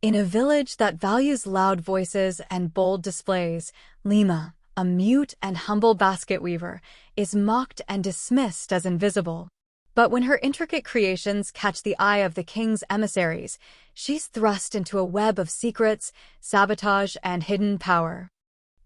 In a village that values loud voices and bold displays, Lima, a mute and humble basket weaver, is mocked and dismissed as invisible. But when her intricate creations catch the eye of the king's emissaries, she's thrust into a web of secrets, sabotage, and hidden power.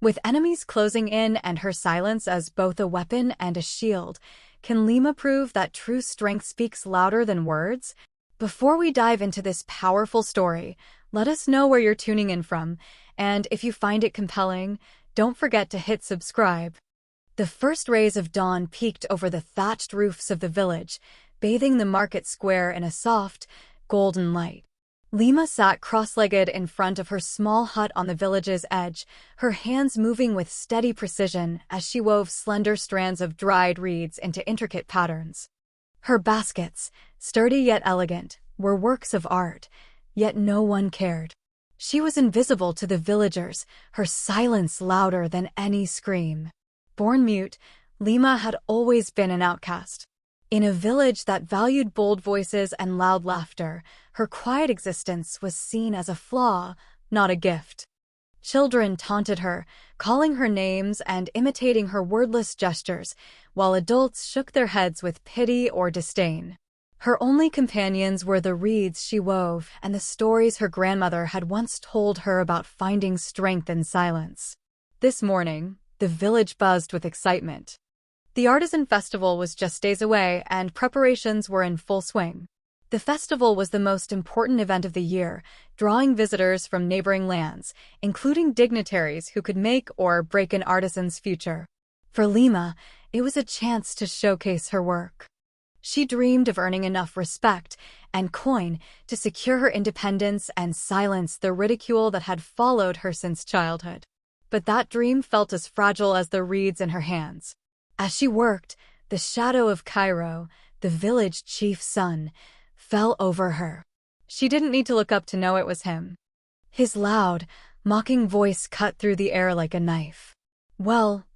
With enemies closing in and her silence as both a weapon and a shield, can Lima prove that true strength speaks louder than words? Before we dive into this powerful story, let us know where you're tuning in from, and if you find it compelling, don't forget to hit subscribe. The first rays of dawn peeked over the thatched roofs of the village, bathing the market square in a soft, golden light. Lima sat cross-legged in front of her small hut on the village's edge, her hands moving with steady precision as she wove slender strands of dried reeds into intricate patterns. Her baskets, sturdy yet elegant, were works of art, yet no one cared. She was invisible to the villagers, her silence louder than any scream. Born mute, Lima had always been an outcast. In a village that valued bold voices and loud laughter, her quiet existence was seen as a flaw, not a gift. Children taunted her, calling her names and imitating her wordless gestures, while adults shook their heads with pity or disdain. Her only companions were the reeds she wove and the stories her grandmother had once told her about finding strength in silence. This morning, the village buzzed with excitement. The artisan festival was just days away, and preparations were in full swing. The festival was the most important event of the year, drawing visitors from neighboring lands, including dignitaries who could make or break an artisan's future. For Lima, it was a chance to showcase her work. She dreamed of earning enough respect and coin to secure her independence and silence the ridicule that had followed her since childhood. But that dream felt as fragile as the reeds in her hands. As she worked, the shadow of Cairo, the village chief's son, fell over her. She didn't need to look up to know it was him. His loud, mocking voice cut through the air like a knife. Well,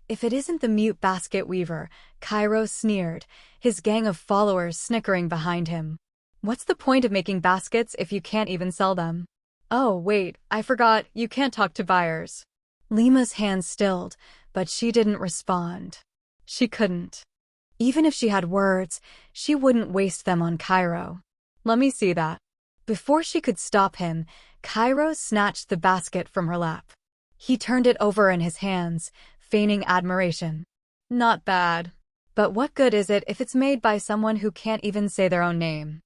if it isn't the mute basket weaver, Cairo sneered, his gang of followers snickering behind him. What's the point of making baskets if you can't even sell them? Oh, wait, I forgot, you can't talk to buyers. Lima's hands stilled, but she didn't respond. She couldn't. Even if she had words, she wouldn't waste them on Cairo. Let me see that. Before she could stop him, Cairo snatched the basket from her lap. He turned it over in his hands, feigning admiration. Not bad. But what good is it if it's made by someone who can't even say their own name?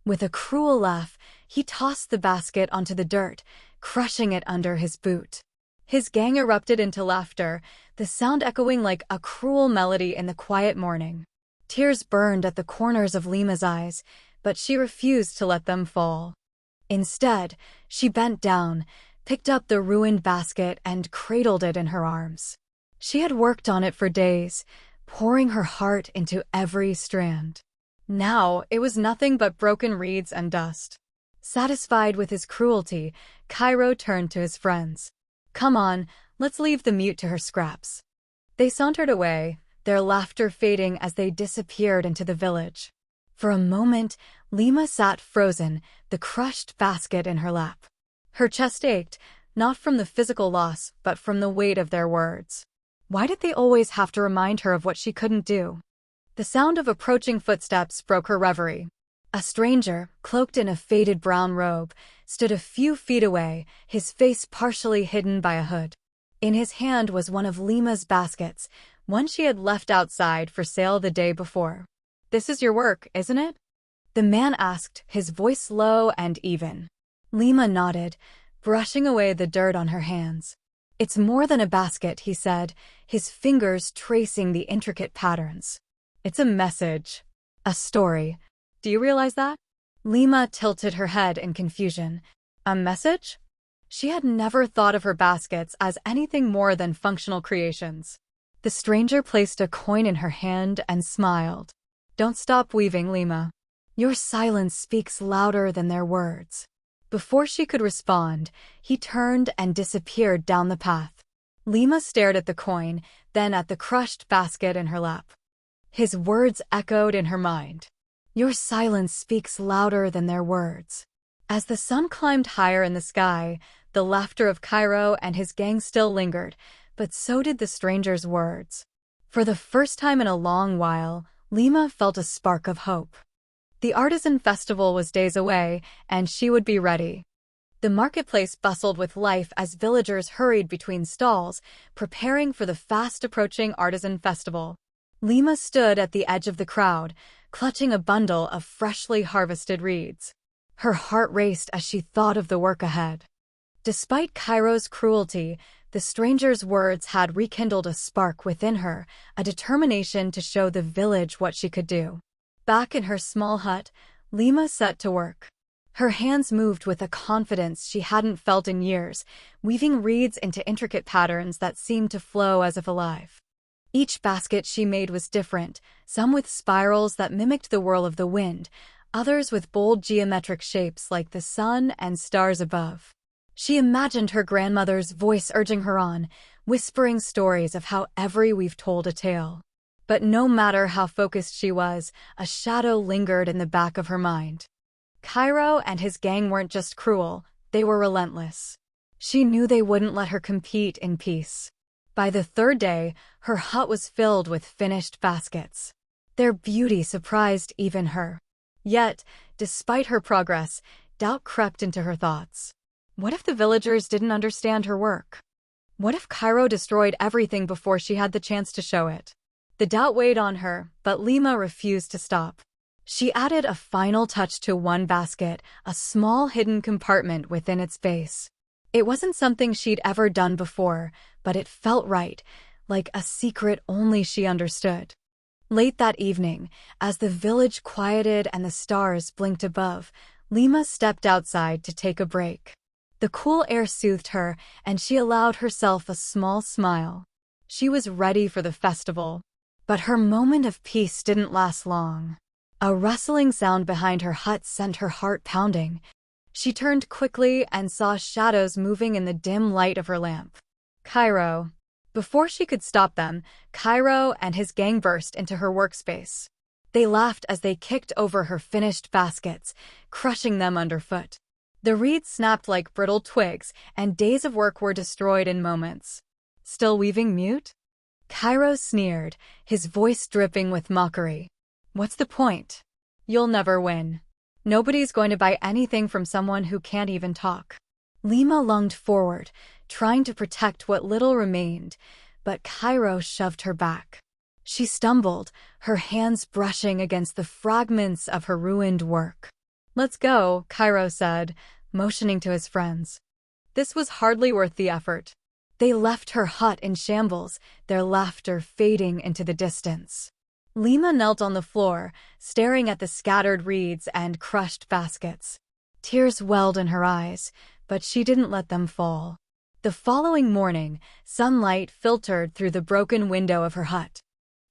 With a cruel laugh, he tossed the basket onto the dirt, crushing it under his boot. His gang erupted into laughter, the sound echoing like a cruel melody in the quiet morning. Tears burned at the corners of Lima's eyes, but she refused to let them fall. Instead, she bent down, picked up the ruined basket and cradled it in her arms. She had worked on it for days, pouring her heart into every strand. Now, it was nothing but broken reeds and dust. Satisfied with his cruelty, Cairo turned to his friends. Come on, let's leave the mute to her scraps. They sauntered away, their laughter fading as they disappeared into the village. For a moment, Lima sat frozen, the crushed basket in her lap. Her chest ached, not from the physical loss, but from the weight of their words. Why did they always have to remind her of what she couldn't do? The sound of approaching footsteps broke her reverie. A stranger, cloaked in a faded brown robe, stood a few feet away, his face partially hidden by a hood. In his hand was one of Lima's baskets, one she had left outside for sale the day before. This is your work, isn't it? The man asked, his voice low and even. Lima nodded, brushing away the dirt on her hands. It's more than a basket, he said, his fingers tracing the intricate patterns. It's a message. A story. Do you realize that? Lima tilted her head in confusion. A message? She had never thought of her baskets as anything more than functional creations. The stranger placed a coin in her hand and smiled. Don't stop weaving, Lima. Your silence speaks louder than their words. Before she could respond, he turned and disappeared down the path. Lima stared at the coin, then at the crushed basket in her lap. His words echoed in her mind. Your silence speaks louder than their words. As the sun climbed higher in the sky, the laughter of Cairo and his gang still lingered, but so did the stranger's words. For the first time in a long while, Lima felt a spark of hope. The artisan festival was days away, and she would be ready. The marketplace bustled with life as villagers hurried between stalls, preparing for the fast-approaching artisan festival. Lima stood at the edge of the crowd, clutching a bundle of freshly harvested reeds. Her heart raced as she thought of the work ahead. Despite Cairo's cruelty, the stranger's words had rekindled a spark within her, a determination to show the village what she could do. Back in her small hut, Lima set to work. Her hands moved with a confidence she hadn't felt in years, weaving reeds into intricate patterns that seemed to flow as if alive. Each basket she made was different, some with spirals that mimicked the whirl of the wind, others with bold geometric shapes like the sun and stars above. She imagined her grandmother's voice urging her on, whispering stories of how every weave told a tale. But no matter how focused she was, a shadow lingered in the back of her mind. Cairo and his gang weren't just cruel, they were relentless. She knew they wouldn't let her compete in peace. By the third day, her hut was filled with finished baskets. Their beauty surprised even her. Yet, despite her progress, doubt crept into her thoughts. What if the villagers didn't understand her work? What if Cairo destroyed everything before she had the chance to show it? The doubt weighed on her, but Lima refused to stop. She added a final touch to one basket, a small hidden compartment within its base. It wasn't something she'd ever done before, but it felt right, like a secret only she understood. Late that evening, as the village quieted and the stars blinked above, Lima stepped outside to take a break. The cool air soothed her, and she allowed herself a small smile. She was ready for the festival. But her moment of peace didn't last long. A rustling sound behind her hut sent her heart pounding. She turned quickly and saw shadows moving in the dim light of her lamp. Cairo. Before she could stop them, Cairo and his gang burst into her workspace. They laughed as they kicked over her finished baskets, crushing them underfoot. The reeds snapped like brittle twigs, and days of work were destroyed in moments. Still weaving mute? Cairo sneered, his voice dripping with mockery. What's the point? You'll never win. Nobody's going to buy anything from someone who can't even talk. Lima lunged forward, trying to protect what little remained, but Cairo shoved her back. She stumbled, her hands brushing against the fragments of her ruined work. Let's go, Cairo said, motioning to his friends. This was hardly worth the effort. They left her hut in shambles, their laughter fading into the distance. Lima knelt on the floor, staring at the scattered reeds and crushed baskets. Tears welled in her eyes, but she didn't let them fall. The following morning, sunlight filtered through the broken window of her hut.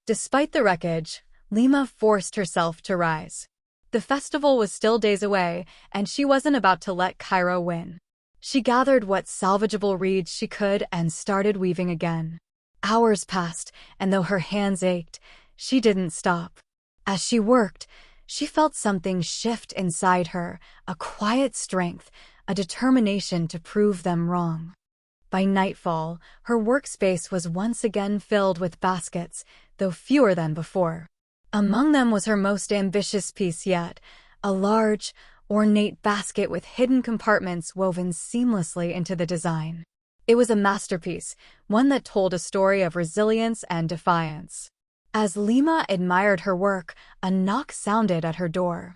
Despite the wreckage, Lima forced herself to rise. The festival was still days away, and she wasn't about to let Cairo win. She gathered what salvageable reeds she could and started weaving again. Hours passed, and though her hands ached, she didn't stop. As she worked, she felt something shift inside her, a quiet strength, a determination to prove them wrong. By nightfall, her workspace was once again filled with baskets, though fewer than before. Among them was her most ambitious piece yet, a large, ornate basket with hidden compartments woven seamlessly into the design. It was a masterpiece, one that told a story of resilience and defiance. As Lima admired her work, a knock sounded at her door.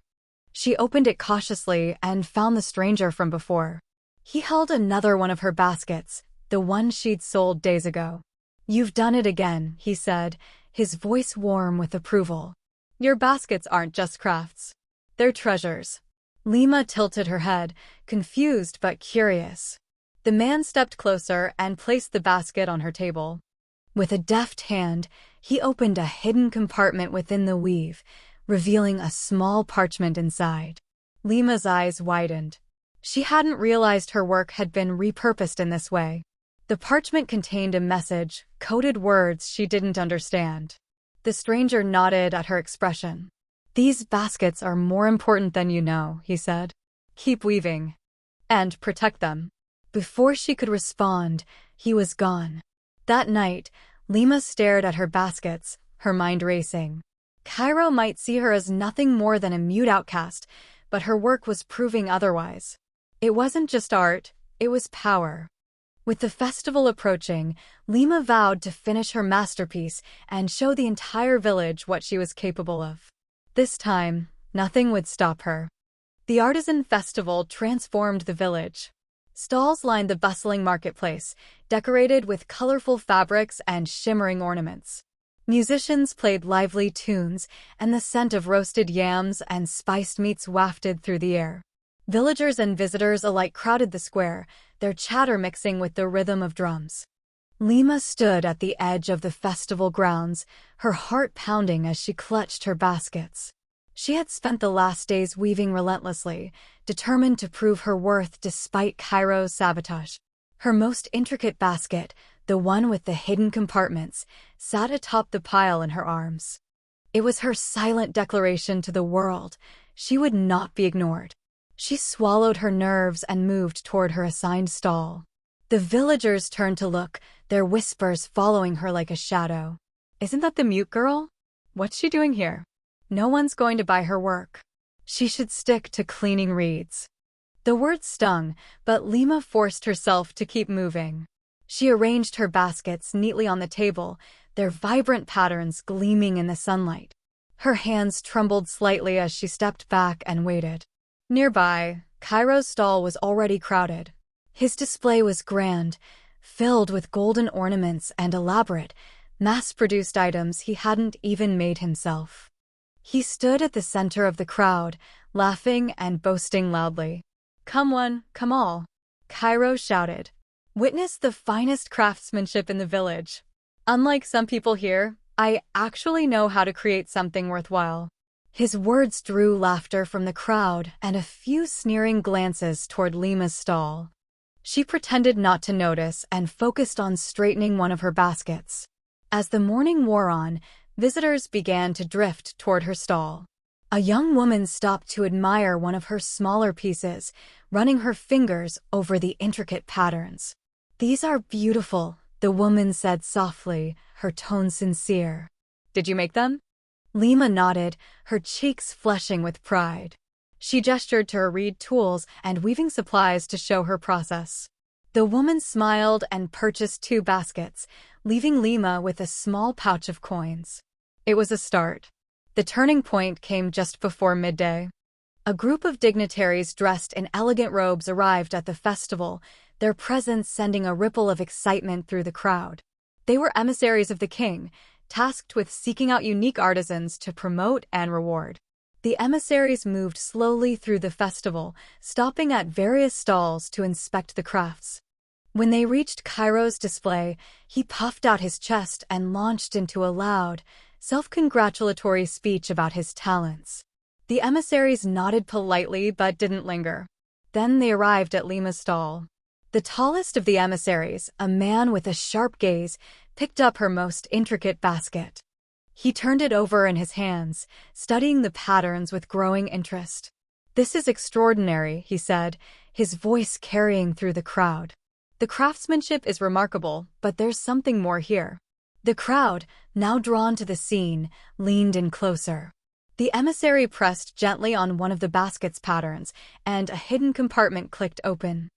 She opened it cautiously and found the stranger from before. He held another one of her baskets, the one she'd sold days ago. "You've done it again," he said, his voice warm with approval. "Your baskets aren't just crafts. They're treasures." Lima tilted her head, confused but curious. The man stepped closer and placed the basket on her table. With a deft hand, he opened a hidden compartment within the weave, revealing a small parchment inside. Lima's eyes widened. She hadn't realized her work had been repurposed in this way. The parchment contained a message, coded words she didn't understand. The stranger nodded at her expression. "These baskets are more important than you know," he said. Keep weaving. And protect them. Before she could respond, he was gone. That night, Lima stared at her baskets, her mind racing. Cairo might see her as nothing more than a mute outcast, but her work was proving otherwise. It wasn't just art, it was power. With the festival approaching, Lima vowed to finish her masterpiece and show the entire village what she was capable of. This time, nothing would stop her. The artisan festival transformed the village. Stalls lined the bustling marketplace, decorated with colorful fabrics and shimmering ornaments. Musicians played lively tunes, and the scent of roasted yams and spiced meats wafted through the air. Villagers and visitors alike crowded the square, their chatter mixing with the rhythm of drums. Lima stood at the edge of the festival grounds, her heart pounding as she clutched her baskets. She had spent the last days weaving relentlessly, determined to prove her worth despite Cairo's sabotage. Her most intricate basket, the one with the hidden compartments, sat atop the pile in her arms. It was her silent declaration to the world. She would not be ignored. She swallowed her nerves and moved toward her assigned stall. The villagers turned to look, their whispers following her like a shadow. "Isn't that the mute girl? What's she doing here? No one's going to buy her work. She should stick to cleaning reeds." The words stung, but Lima forced herself to keep moving. She arranged her baskets neatly on the table, their vibrant patterns gleaming in the sunlight. Her hands trembled slightly as she stepped back and waited. Nearby, Cairo's stall was already crowded. His display was grand, filled with golden ornaments and elaborate, mass-produced items he hadn't even made himself. He stood at the center of the crowd, laughing and boasting loudly. "Come one, come all," Cairo shouted. "Witness the finest craftsmanship in the village. Unlike some people here, I actually know how to create something worthwhile." His words drew laughter from the crowd and a few sneering glances toward Lima's stall. She pretended not to notice and focused on straightening one of her baskets. As the morning wore on, visitors began to drift toward her stall. A young woman stopped to admire one of her smaller pieces, running her fingers over the intricate patterns. "These are beautiful," the woman said softly, her tone sincere. "Did you make them?" Lima nodded, her cheeks flushing with pride. She gestured to her reed tools and weaving supplies to show her process. The woman smiled and purchased 2 baskets, leaving Lima with a small pouch of coins. It was a start. The turning point came just before midday. A group of dignitaries dressed in elegant robes arrived at the festival, their presence sending a ripple of excitement through the crowd. They were emissaries of the king, tasked with seeking out unique artisans to promote and reward. The emissaries moved slowly through the festival, stopping at various stalls to inspect the crafts. When they reached Cairo's display, he puffed out his chest and launched into a loud, self-congratulatory speech about his talents. The emissaries nodded politely but didn't linger. Then they arrived at Lima's stall. The tallest of the emissaries, a man with a sharp gaze, picked up her most intricate basket. He turned it over in his hands, studying the patterns with growing interest. "This is extraordinary," he said, his voice carrying through the crowd. "The craftsmanship is remarkable, but there's something more here." The crowd, now drawn to the scene, leaned in closer. The emissary pressed gently on one of the basket's patterns, and a hidden compartment clicked open.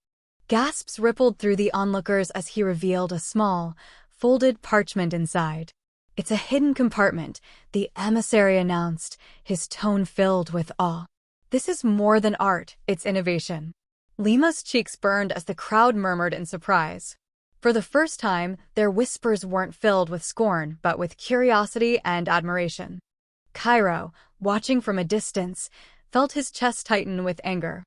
Gasps rippled through the onlookers as he revealed a small, folded parchment inside. "It's a hidden compartment," the emissary announced, his tone filled with awe. "This is more than art, it's innovation." Lima's cheeks burned as the crowd murmured in surprise. For the first time, their whispers weren't filled with scorn, but with curiosity and admiration. Cairo, watching from a distance, felt his chest tighten with anger.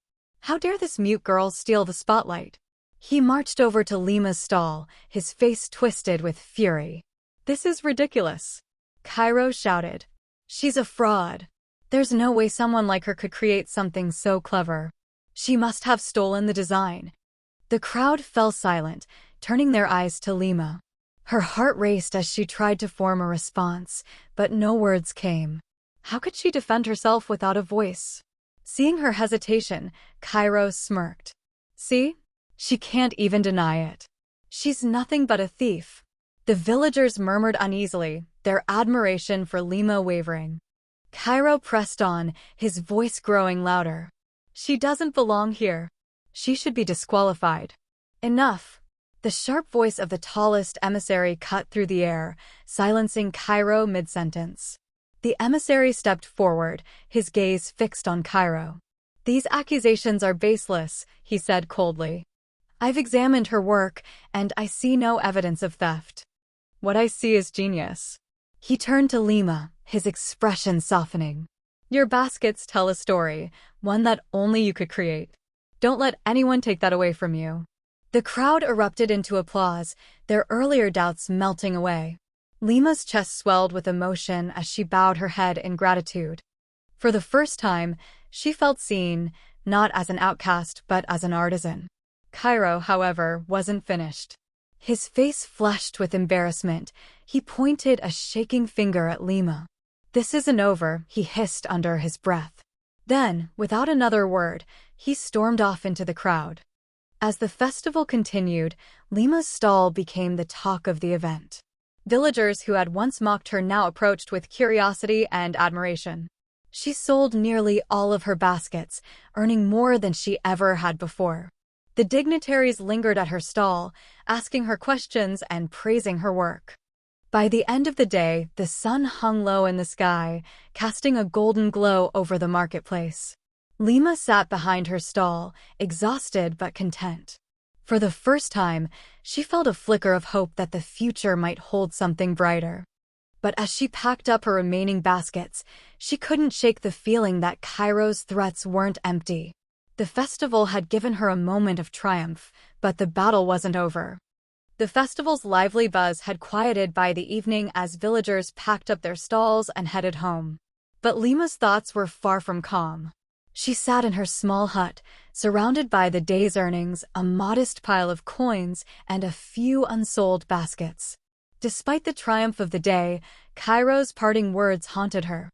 How dare this mute girl steal the spotlight? He marched over to Lima's stall, his face twisted with fury. "This is ridiculous," Cairo shouted. "She's a fraud. There's no way someone like her could create something so clever. She must have stolen the design." The crowd fell silent, turning their eyes to Lima. Her heart raced as she tried to form a response, but no words came. How could she defend herself without a voice? Seeing her hesitation, Cairo smirked. See? She can't even deny it. She's nothing but a thief. The villagers murmured uneasily, their admiration for Lima wavering. Cairo pressed on, his voice growing louder. She doesn't belong here. She should be disqualified. Enough. The sharp voice of the tallest emissary cut through the air, silencing Cairo mid-sentence. The emissary stepped forward, his gaze fixed on Cairo. These accusations are baseless, he said coldly. I've examined her work, and I see no evidence of theft. What I see is genius. He turned to Lima, his expression softening. Your baskets tell a story, one that only you could create. Don't let anyone take that away from you. The crowd erupted into applause, their earlier doubts melting away. Lima's chest swelled with emotion as she bowed her head in gratitude. For the first time, she felt seen, not as an outcast but as an artisan. Cairo, however, wasn't finished. His face flushed with embarrassment. He pointed a shaking finger at Lima. This isn't over, he hissed under his breath. Then, without another word, he stormed off into the crowd. As the festival continued, Lima's stall became the talk of the event. Villagers who had once mocked her now approached with curiosity and admiration. She sold nearly all of her baskets, earning more than she ever had before. The dignitaries lingered at her stall, asking her questions and praising her work. By the end of the day, the sun hung low in the sky, casting a golden glow over the marketplace. Lima sat behind her stall, exhausted but content. For the first time, she felt a flicker of hope that the future might hold something brighter. But as she packed up her remaining baskets, she couldn't shake the feeling that Cairo's threats weren't empty. The festival had given her a moment of triumph, but the battle wasn't over. The festival's lively buzz had quieted by the evening as villagers packed up their stalls and headed home. But Lima's thoughts were far from calm. She sat in her small hut, surrounded by the day's earnings, a modest pile of coins, and a few unsold baskets. Despite the triumph of the day, Cairo's parting words haunted her.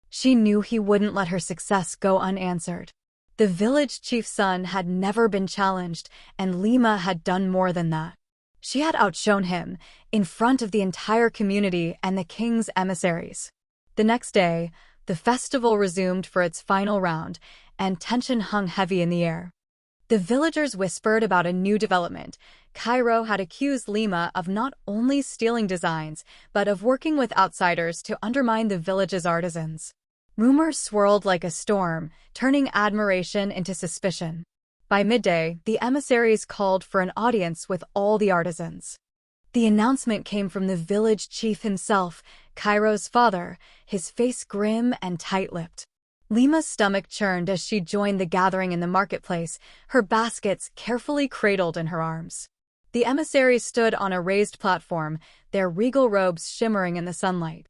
She knew he wouldn't let her success go unanswered. The village chief's son had never been challenged, and Lima had done more than that. She had outshone him, in front of the entire community and the king's emissaries. The next day, the festival resumed for its final round, and tension hung heavy in the air. The villagers whispered about a new development. Cairo had accused Lima of not only stealing designs, but of working with outsiders to undermine the village's artisans. Rumors swirled like a storm, turning admiration into suspicion. By midday, the emissaries called for an audience with all the artisans. The announcement came from the village chief himself, Cairo's father, his face grim and tight-lipped. Lima's stomach churned as she joined the gathering in the marketplace, her baskets carefully cradled in her arms. The emissaries stood on a raised platform, their regal robes shimmering in the sunlight.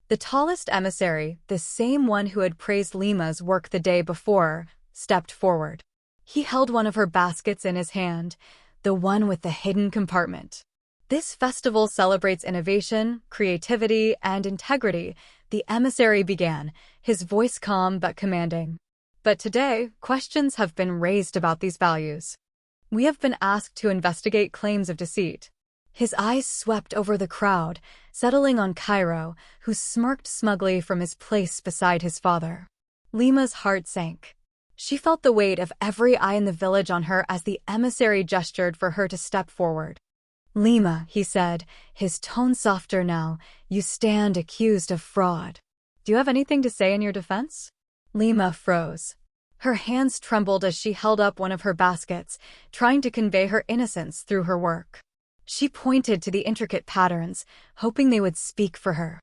The tallest emissary, the same one who had praised Lima's work the day before, stepped forward. He held one of her baskets in his hand, the one with the hidden compartment. This festival celebrates innovation, creativity, and integrity, the emissary began, his voice calm but commanding. But today, questions have been raised about these values. We have been asked to investigate claims of deceit. His eyes swept over the crowd, settling on Cairo, who smirked smugly from his place beside his father. Lima's heart sank. She felt the weight of every eye in the village on her as the emissary gestured for her to step forward. Lima, he said, his tone softer now, you stand accused of fraud. Do you have anything to say in your defense? Lima froze. Her hands trembled as she held up one of her baskets, trying to convey her innocence through her work. She pointed to the intricate patterns, hoping they would speak for her.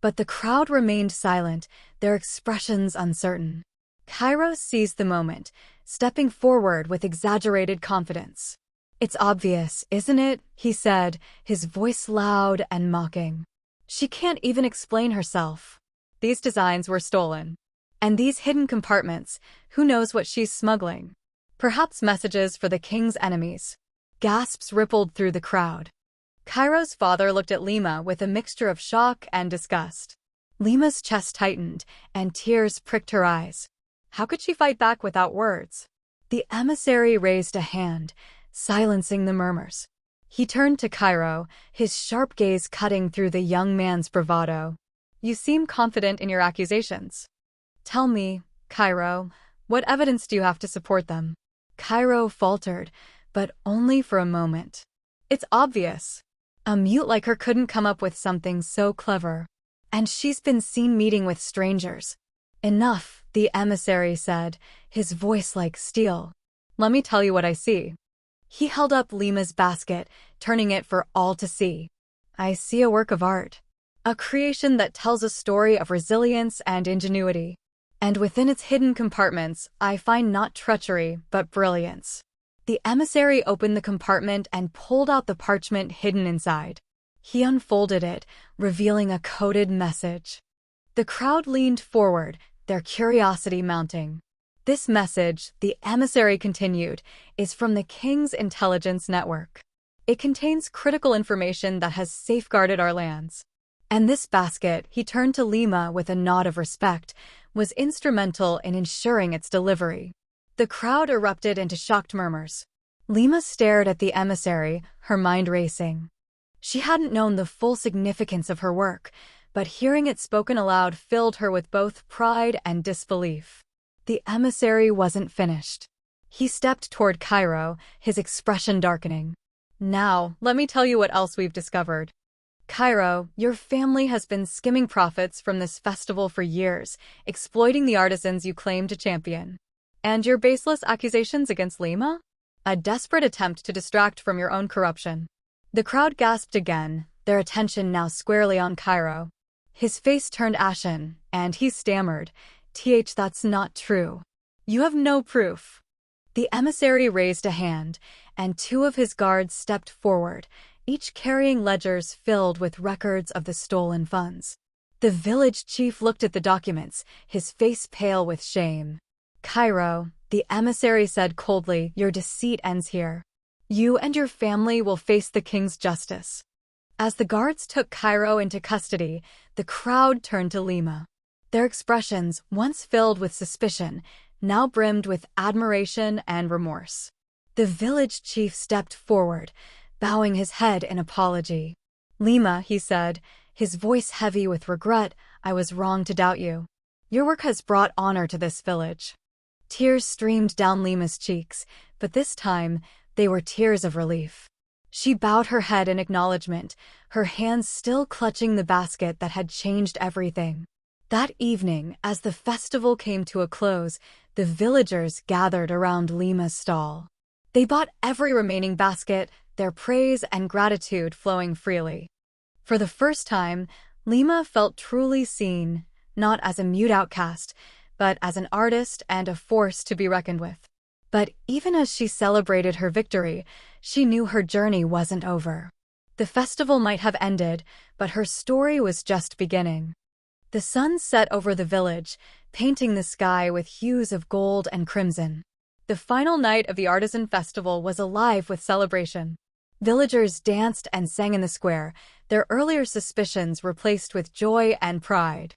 But the crowd remained silent, their expressions uncertain. Cairo seized the moment, stepping forward with exaggerated confidence. It's obvious, isn't it? He said, his voice loud and mocking. She can't even explain herself. These designs were stolen. And these hidden compartments, who knows what she's smuggling? Perhaps messages for the king's enemies. Gasps rippled through the crowd. Cairo's father looked at Lima with a mixture of shock and disgust. Lima's chest tightened, and tears pricked her eyes. How could she fight back without words? The emissary raised a hand, silencing the murmurs. He turned to Cairo, his sharp gaze cutting through the young man's bravado. You seem confident in your accusations. Tell me, Cairo, what evidence do you have to support them? Cairo faltered, but only for a moment. It's obvious. A mute like her couldn't come up with something so clever. And she's been seen meeting with strangers. Enough, the emissary said, his voice like steel. Let me tell you what I see. He held up Lima's basket, turning it for all to see. I see a work of art. A creation that tells a story of resilience and ingenuity. And within its hidden compartments, I find not treachery, but brilliance. The emissary opened the compartment and pulled out the parchment hidden inside. He unfolded it, revealing a coded message. The crowd leaned forward, their curiosity mounting. This message, the emissary continued, is from the King's intelligence network. It contains critical information that has safeguarded our lands. And this basket, he turned to Lima with a nod of respect, was instrumental in ensuring its delivery. The crowd erupted into shocked murmurs. Lima stared at the emissary, her mind racing. She hadn't known the full significance of her work, but hearing it spoken aloud filled her with both pride and disbelief. The emissary wasn't finished. He stepped toward Cairo, his expression darkening. Now, let me tell you what else we've discovered. Cairo, your family has been skimming profits from this festival for years, exploiting the artisans you claim to champion. And your baseless accusations against Lima? A desperate attempt to distract from your own corruption. The crowd gasped again, their attention now squarely on Cairo. His face turned ashen, and he stammered, that's not true. You have no proof. The emissary raised a hand, and two of his guards stepped forward, each carrying ledgers filled with records of the stolen funds. The village chief looked at the documents, his face pale with shame. Cairo, the emissary said coldly, your deceit ends here. You and your family will face the king's justice. As the guards took Cairo into custody, the crowd turned to Lima. Their expressions, once filled with suspicion, now brimmed with admiration and remorse. The village chief stepped forward, bowing his head in apology. Lima, he said, his voice heavy with regret, I was wrong to doubt you. Your work has brought honor to this village. Tears streamed down Lima's cheeks, but this time they were tears of relief. She bowed her head in acknowledgement, her hands still clutching the basket that had changed everything. That evening, as the festival came to a close, the villagers gathered around Lima's stall. They bought every remaining basket, their praise and gratitude flowing freely. For the first time, Lima felt truly seen, not as a mute outcast, but as an artist and a force to be reckoned with. But even as she celebrated her victory, she knew her journey wasn't over. The festival might have ended, but her story was just beginning. The sun set over the village, painting the sky with hues of gold and crimson. The final night of the artisan festival was alive with celebration. Villagers danced and sang in the square, their earlier suspicions replaced with joy and pride.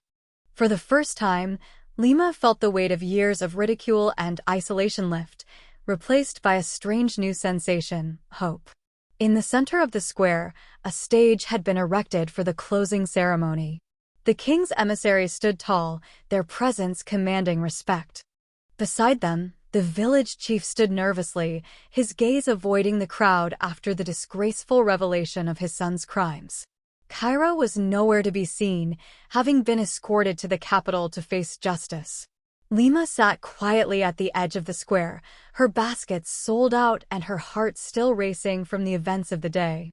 For the first time, Lima felt the weight of years of ridicule and isolation lift, replaced by a strange new sensation, hope. In the center of the square, a stage had been erected for the closing ceremony. The king's emissaries stood tall, their presence commanding respect. Beside them, the village chief stood nervously, his gaze avoiding the crowd after the disgraceful revelation of his son's crimes. Cairo was nowhere to be seen, having been escorted to the capital to face justice. Lima sat quietly at the edge of the square, her baskets sold out and her heart still racing from the events of the day.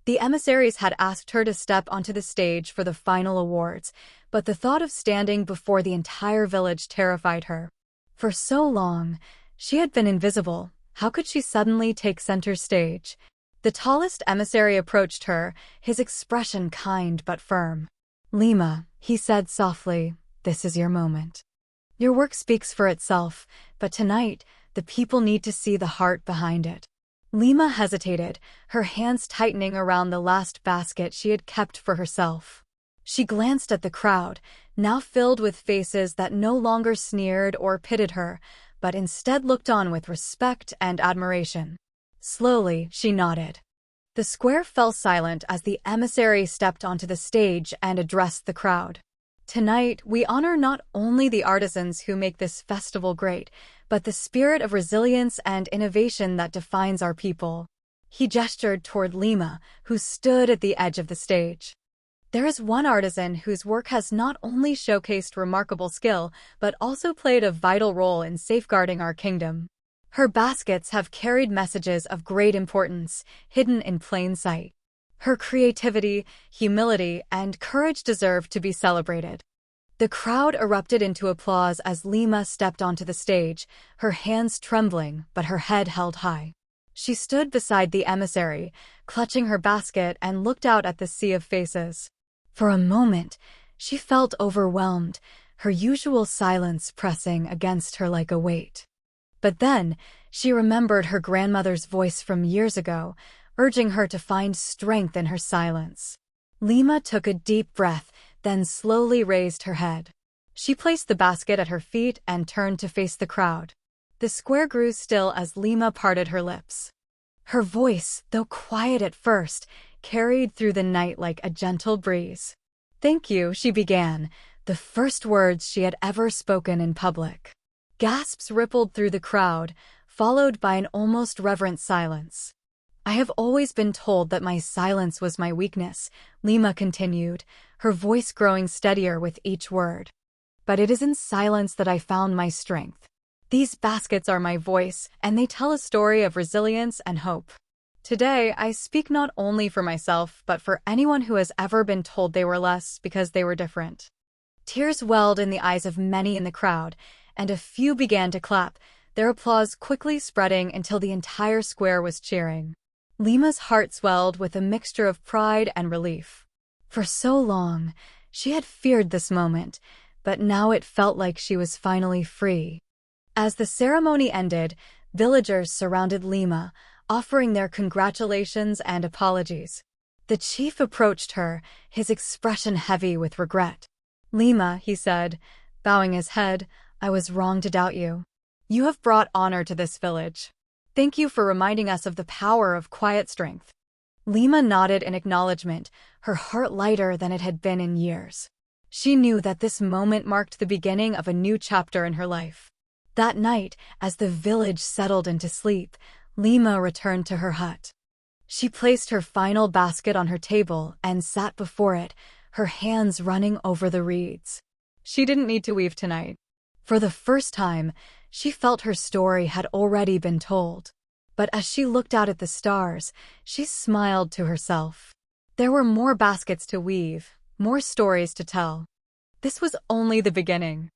The emissaries had asked her to step onto the stage for the final awards, but the thought of standing before the entire village terrified her. For so long, she had been invisible. How could she suddenly take center stage? The tallest emissary approached her, his expression kind but firm. Lima, he said softly, this is your moment. Your work speaks for itself, but tonight, the people need to see the heart behind it. Lima hesitated, her hands tightening around the last basket she had kept for herself. She glanced at the crowd, now filled with faces that no longer sneered or pitied her, but instead looked on with respect and admiration. Slowly, she nodded. The square fell silent as the emissary stepped onto the stage and addressed the crowd. Tonight, we honor not only the artisans who make this festival great, but the spirit of resilience and innovation that defines our people. He gestured toward Lima, who stood at the edge of the stage. There is one artisan whose work has not only showcased remarkable skill, but also played a vital role in safeguarding our kingdom. Her baskets have carried messages of great importance, hidden in plain sight. Her creativity, humility, and courage deserve to be celebrated. The crowd erupted into applause as Lima stepped onto the stage, her hands trembling but her head held high. She stood beside the emissary, clutching her basket and looked out at the sea of faces. For a moment, she felt overwhelmed, her usual silence pressing against her like a weight. But then, she remembered her grandmother's voice from years ago, urging her to find strength in her silence. Lima took a deep breath, then slowly raised her head. She placed the basket at her feet and turned to face the crowd. The square grew still as Lima parted her lips. Her voice, though quiet at first, carried through the night like a gentle breeze. "Thank you," she began, the first words she had ever spoken in public. Gasps rippled through the crowd, followed by an almost reverent silence. "I have always been told that my silence was my weakness," Lima continued, her voice growing steadier with each word. "But it is in silence that I found my strength. These baskets are my voice, and they tell a story of resilience and hope. Today, I speak not only for myself, but for anyone who has ever been told they were less because they were different." Tears welled in the eyes of many in the crowd, and a few began to clap, their applause quickly spreading until the entire square was cheering. Lima's heart swelled with a mixture of pride and relief. For so long, she had feared this moment, but now it felt like she was finally free. As the ceremony ended, villagers surrounded Lima, offering their congratulations and apologies. The chief approached her, his expression heavy with regret. "Lima," he said, bowing his head, "I was wrong to doubt you. You have brought honor to this village. Thank you for reminding us of the power of quiet strength." Lima nodded in acknowledgement, her heart lighter than it had been in years. She knew that this moment marked the beginning of a new chapter in her life. That night, as the village settled into sleep, Lima returned to her hut. She placed her final basket on her table and sat before it, her hands running over the reeds. She didn't need to weave tonight. For the first time, she felt her story had already been told. But as she looked out at the stars, she smiled to herself. There were more baskets to weave, more stories to tell. This was only the beginning.